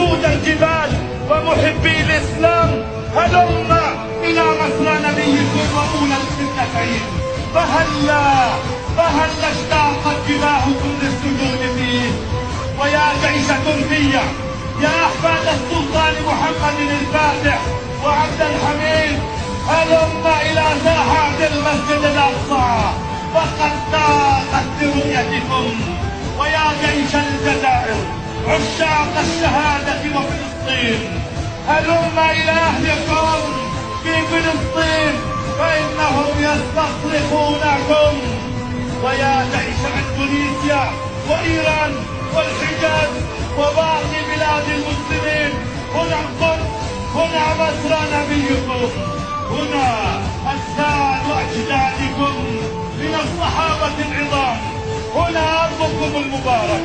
واسود الجبال ومحبي الاسلام، هلم الى مسرى نبيكم وأولى الفتنتين. فهلا اشتاقت جباهكم للسجود فيه. ويا جيش تركيا، يا احفاد السلطان محمد الفاتح وعبد الحميد، هلم الى ساحات المسجد الاقصى فقد ضاقت برؤيتكم. ويا جيش الجزائر، عشاق الشهادة وفلسطين، هلم إلى أهلكم في فلسطين فإنهم يستصرخونكم. ويا جيش إندونيسيا وإيران والحجاز وباقي بلاد المسلمين، هنا القدس، هنا مسرى نبيكم، هنا أجساد أجدادكم من الصحابة العظام، هنا أرضكم المباركة.